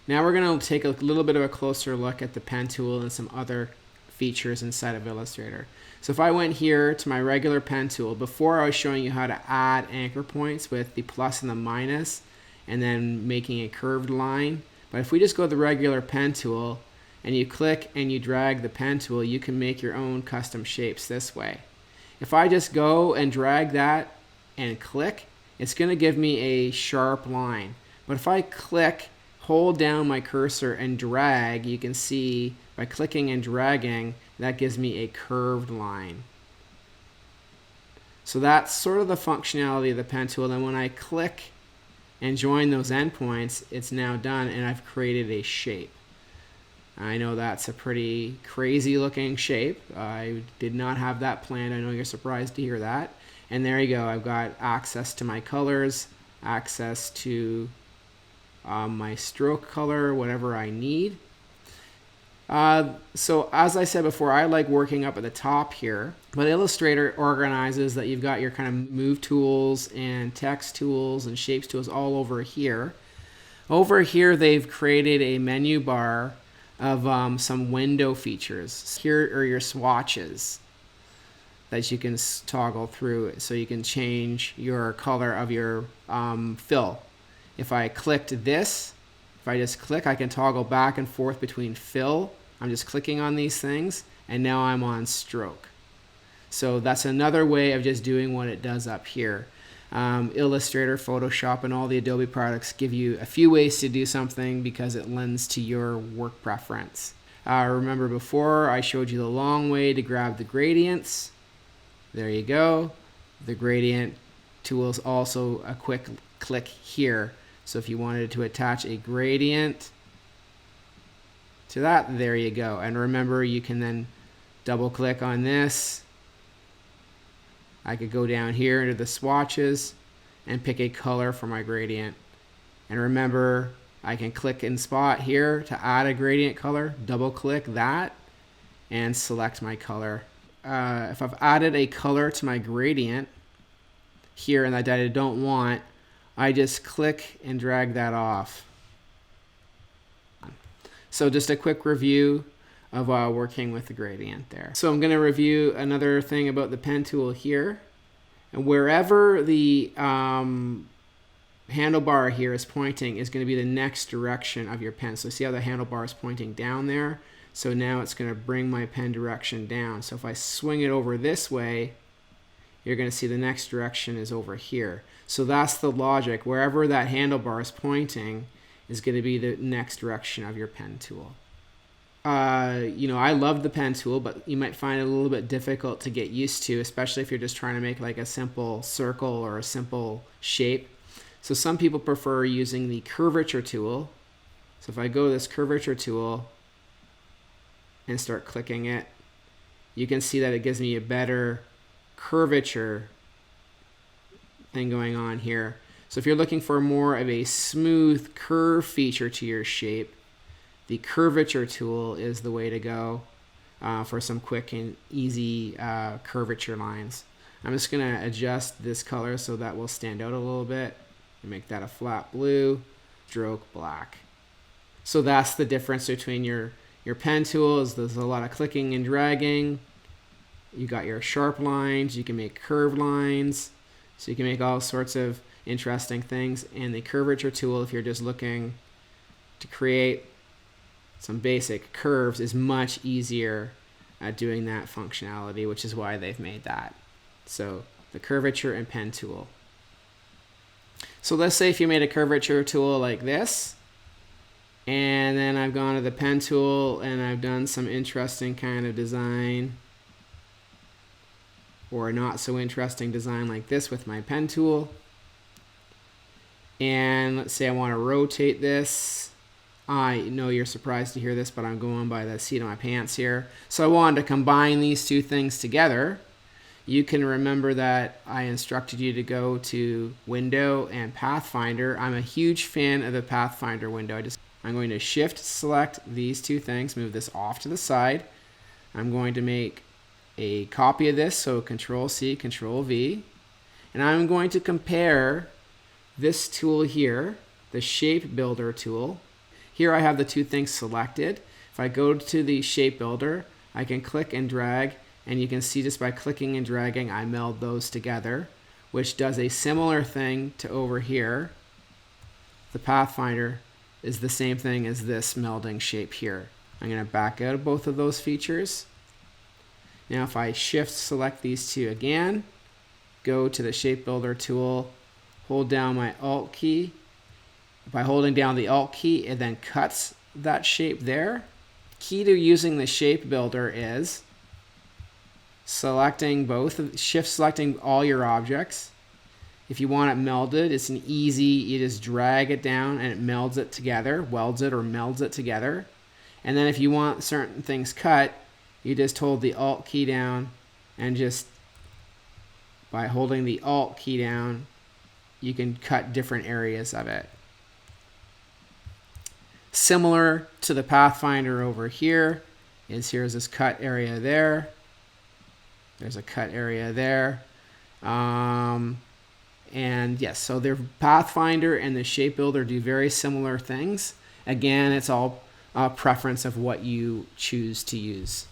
Now we're going to take a little bit of a closer look at the pen tool and some other features inside of Illustrator. So if I went here to my regular pen tool, before I was showing you how to add anchor points with the plus and the minus and then making a curved line. But if we just go to the regular pen tool and you click and you drag the pen tool, you can make your own custom shapes this way. If I just go and drag that and click, it's going to give me a sharp line. But if I click, hold down my cursor and drag, you can see by clicking and dragging, that gives me a curved line. So that's sort of the functionality of the pen tool. And when I click and join those endpoints, it's now done and I've created a shape. I know that's a pretty crazy looking shape. I did not have that planned. I know you're surprised to hear that. And there you go. I've got access to my colors, access to my stroke color, whatever I need. So as I said before, I like working up at the top here, but Illustrator organizes that you've got your kind of move tools and text tools and shapes tools all over here. Over here, they've created a menu bar of some window features. Here are your swatches that you can toggle through, so you can change your color of your fill. If I clicked this, if I just click, I can toggle back and forth between fill. I'm just clicking on these things, and now I'm on stroke. So that's another way of just doing what it does up here. Illustrator, Photoshop, and all the Adobe products give you a few ways to do something because it lends to your work preference. Remember before I showed you the long way to grab the gradients. There you go. The gradient tool is also a quick click here. So if you wanted to attach a gradient to that, there you go. And remember, you can then double click on this. I could go down here into the swatches and pick a color for my gradient. And remember, I can click and spot here to add a gradient color, double click that and select my color. If I've added a color to my gradient here and that I don't want, I just click and drag that off. So just a quick review of working with the gradient there. So I'm going to review another thing about the pen tool here. And wherever the handlebar here is pointing is going to be the next direction of your pen. So see how the handlebar is pointing down there? So now it's going to bring my pen direction down. So if I swing it over this way, you're going to see the next direction is over here. So that's the logic. Wherever that handlebar is pointing is going to be the next direction of your pen tool. I love the pen tool, but you might find it a little bit difficult to get used to, especially if you're just trying to make like a simple circle or a simple shape. So some people prefer using the Curvature tool. So if I go to this Curvature tool and start clicking it, you can see that it gives me a better curvature thing going on here. So if you're looking for more of a smooth curve feature to your shape, the Curvature tool is the way to go for some quick and easy curvature lines. I'm just going to adjust this color so that will stand out a little bit and make that a flat blue, stroke black. So that's the difference between your pen tools. There's a lot of clicking and dragging. You got your sharp lines, you can make curved lines, so you can make all sorts of interesting things. And the Curvature tool, if you're just looking to create some basic curves, is much easier at doing that functionality, which is why they've made that. So the Curvature and pen tool. So let's say if you made a Curvature tool like this, and then I've gone to the pen tool and I've done some interesting kind of design, or a not so interesting design like this with my pen tool. And let's say I want to rotate this. I know you're surprised to hear this, but I'm going by the seat of my pants here. So I wanted to combine these two things together. You can remember that I instructed you to go to Window and Pathfinder. I'm a huge fan of the Pathfinder window. I'm going to shift select these two things, move this off to the side. I'm going to make a copy of this, so Control C, Control V, and I'm going to compare this tool here, the Shape Builder tool, Here I have the two things selected. If I go to the shape builder, I can click and drag, and you can see just by clicking and dragging, I meld those together, which does a similar thing to over here. The Pathfinder is the same thing as this melding shape here. I'm going to back out of both of those features. Now if I shift select these two again, go to the shape builder tool, hold down my Alt key. By holding down the Alt key, it then cuts that shape there. Key to using the shape builder is selecting both, shift selecting all your objects. If you want it melded, it's an easy, you just drag it down and it melds it together, welds it or melds it together. And then if you want certain things cut, you just hold the Alt key down, and just by holding the Alt key down, you can cut different areas of it. Similar to the Pathfinder over here is here's this cut area there. There's a cut area there. And yes, so their Pathfinder and the shape builder do very similar things. Again, it's all a preference of what you choose to use.